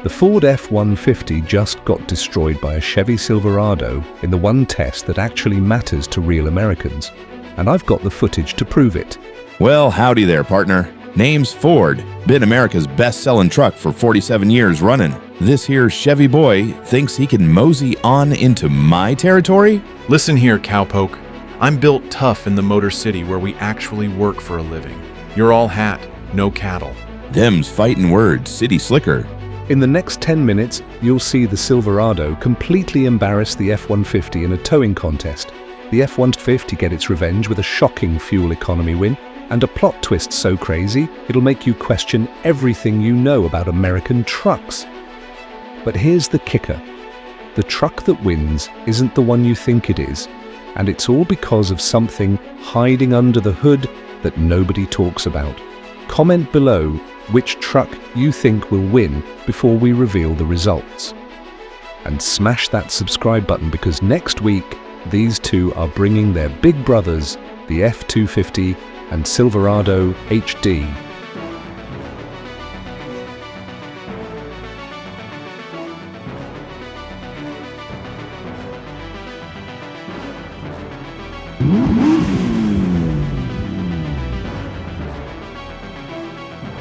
The Ford F-150 just got destroyed by a Chevy Silverado in the one test that actually matters to real Americans, and I've got the footage to prove it. Well, howdy there, partner. Name's Ford. Been America's best-selling truck for 47 years running. This here Chevy boy thinks he can mosey on into my territory? Listen here, cowpoke. I'm built tough in the Motor City where we actually work for a living. You're all hat, no cattle. Them's fighting words, city slicker. In the next 10 minutes, you'll see the Silverado completely embarrass the F-150 in a towing contest. The F-150 get its revenge with a shocking fuel economy win and a plot twist so crazy it'll make you question everything you know about American trucks. But here's the kicker. The truck that wins isn't the one you think it is, and it's all because of something hiding under the hood that nobody talks about. Comment below which truck you think will win before we reveal the results. And smash that subscribe button because next week, these two are bringing their big brothers, the F-250 and Silverado HD.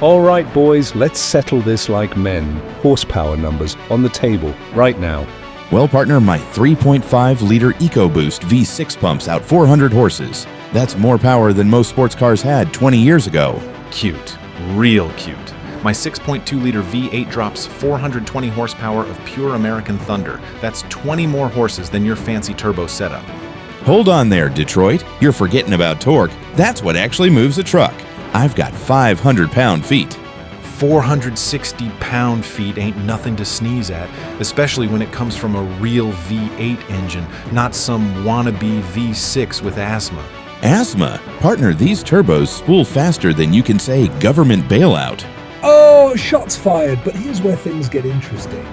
All right, boys, let's settle this like men. Horsepower numbers on the table right now. Well, partner, my 3.5-liter EcoBoost V6 pumps out 400 horses. That's more power than most sports cars had 20 years ago. Cute. Real cute. My 6.2-liter V8 drops 420 horsepower of pure American thunder. That's 20 more horses than your fancy turbo setup. Hold on there, Detroit. You're forgetting about torque. That's what actually moves a truck. I've got 500 pound-feet. 460 pound-feet ain't nothing to sneeze at, especially when it comes from a real V8 engine, not some wannabe V6 with asthma. Asthma? Partner, these turbos spool faster than you can say government bailout. Oh, shots fired, but here's where things get interesting.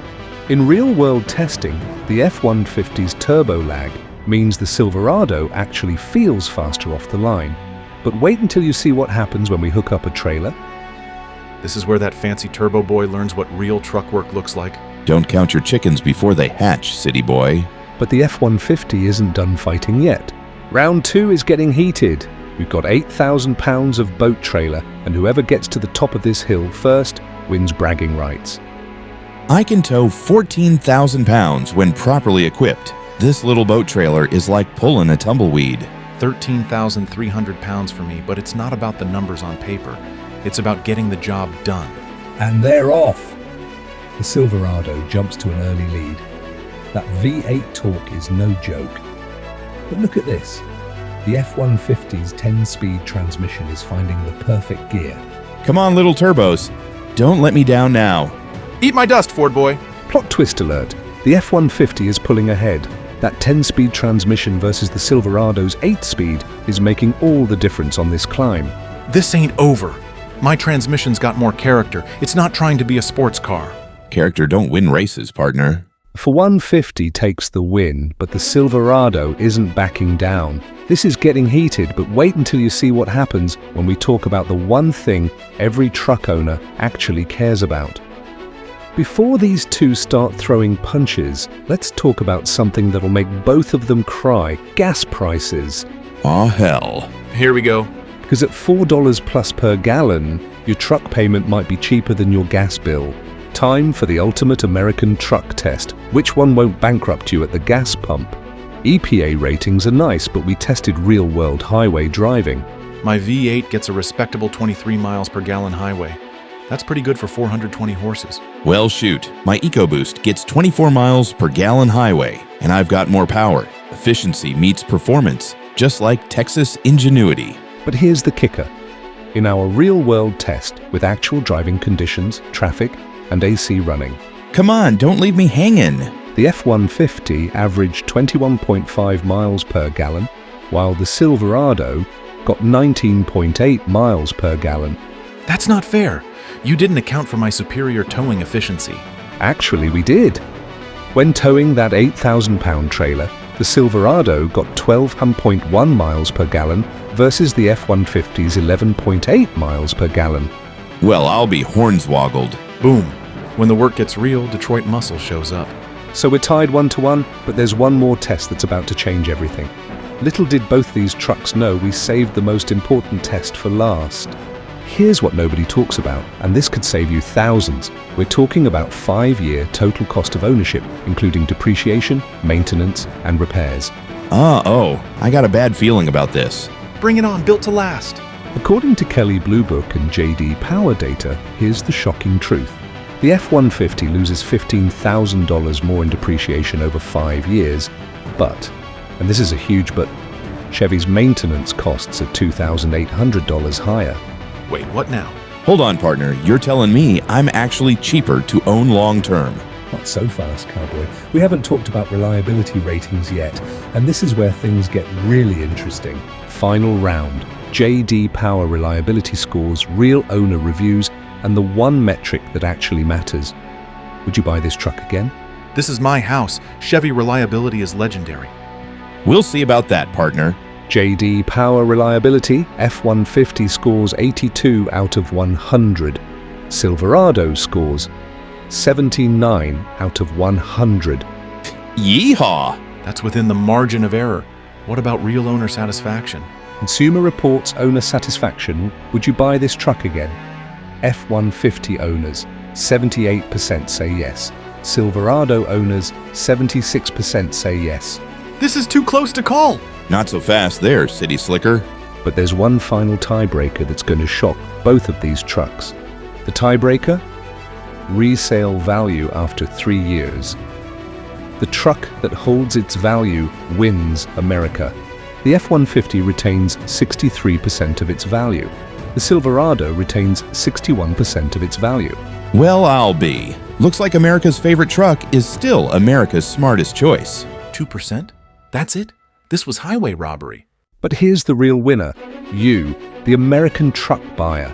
In real-world testing, the F-150's turbo lag means the Silverado actually feels faster off the line. But wait until you see what happens when we hook up a trailer. This is where that fancy turbo boy learns what real truck work looks like. Don't count your chickens before they hatch, city boy. But the F-150 isn't done fighting yet. Round 2 is getting heated. We've got 8,000 pounds of boat trailer, and whoever gets to the top of this hill first wins bragging rights. I can tow 14,000 pounds when properly equipped. This little boat trailer is like pulling a tumbleweed. 13,300 pounds for me, but it's not about the numbers on paper. It's about getting the job done. And they're off. The Silverado jumps to an early lead. That V8 torque is no joke. But look at this. The F-150's 10-speed transmission is finding the perfect gear. Come on, little turbos. Don't let me down now. Eat my dust, Ford boy. Plot twist alert. The F-150 is pulling ahead. That 10-speed transmission versus the Silverado's 8-speed is making all the difference on this climb. This ain't over. My transmission's got more character. It's not trying to be a sports car. Character don't win races, partner. For 150 takes the win, but the Silverado isn't backing down. This is getting heated, but wait until you see what happens when we talk about the one thing every truck owner actually cares about. Before these two start throwing punches, let's talk about something that'll make both of them cry: gas prices. Aw, hell. Here we go. Because at $4 plus per gallon, your truck payment might be cheaper than your gas bill. Time for the ultimate American truck test. Which one won't bankrupt you at the gas pump? EPA ratings are nice, but we tested real-world highway driving. My V8 gets a respectable 23 miles per gallon highway. That's pretty good for 420 horses. Well, shoot. My EcoBoost gets 24 miles per gallon highway, and I've got more power. Efficiency meets performance, just like Texas ingenuity. But here's the kicker. In our real-world test, with actual driving conditions, traffic, and AC running, Come on, don't leave me hanging. the F-150 averaged 21.5 miles per gallon, while the Silverado got 19.8 miles per gallon. That's not fair. You didn't account for my superior towing efficiency. Actually, we did. When towing that 8,000-pound trailer, the Silverado got 12.1 miles per gallon versus the F-150's 11.8 miles per gallon. Well, I'll be hornswoggled. Boom. When the work gets real, Detroit muscle shows up. So we're tied 1-1, but there's one more test that's about to change everything. Little did both these trucks know we saved the most important test for last. Here's what nobody talks about, and this could save you thousands. We're talking about 5-year total cost of ownership, including depreciation, maintenance, and repairs. I got a bad feeling about this. Bring it on, built to last. According to Kelley Blue Book and JD Power data, here's the shocking truth. The F-150 loses $15,000 more in depreciation over 5 years, but, and this is a huge but, Chevy's maintenance costs are $2,800 higher. Wait, what now? Hold on, partner. You're telling me I'm actually cheaper to own long-term. Not so fast, Cowboy. We haven't talked about reliability ratings yet, and this is where things get really interesting. Final round. JD Power reliability scores, real owner reviews, and the one metric that actually matters. Would you buy this truck again? This is my house. Chevy reliability is legendary. We'll see about that, partner. JD Power reliability, F-150 scores 82 out of 100. Silverado scores 79 out of 100. Yeehaw! That's within the margin of error. What about real owner satisfaction? Consumer Reports owner satisfaction, would you buy this truck again? F-150 owners, 78% say yes. Silverado owners, 76% say yes. This is too close to call. Not so fast there, City Slicker. But there's one final tiebreaker that's going to shock both of these trucks. The tiebreaker? Resale value after 3 years. The truck that holds its value wins America. The F-150 retains 63% of its value. The Silverado retains 61% of its value. Well, I'll be. Looks like America's favorite truck is still America's smartest choice. 2%? That's it? This was highway robbery. But here's the real winner. You, the American truck buyer.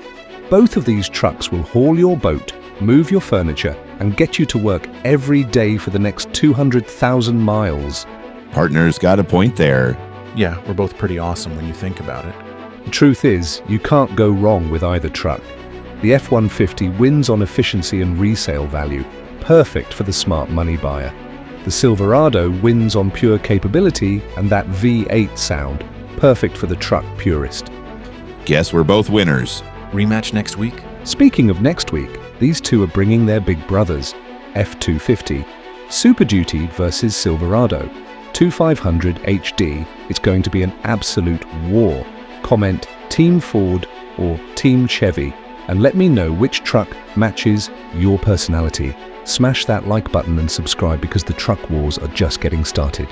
Both of these trucks will haul your boat, move your furniture, and get you to work every day for the next 200,000 miles. Partner's got a point there. Yeah, we're both pretty awesome when you think about it. The truth is, you can't go wrong with either truck. The F-150 wins on efficiency and resale value, perfect for the smart money buyer. The Silverado wins on pure capability and that V8 sound, perfect for the truck purist. Guess we're both winners. Rematch next week? Speaking of next week, these two are bringing their big brothers, F-250, Super Duty versus Silverado, 2500 HD. It's going to be an absolute war. Comment Team Ford or Team Chevy and let me know which truck matches your personality. Smash that like button and subscribe because the truck wars are just getting started.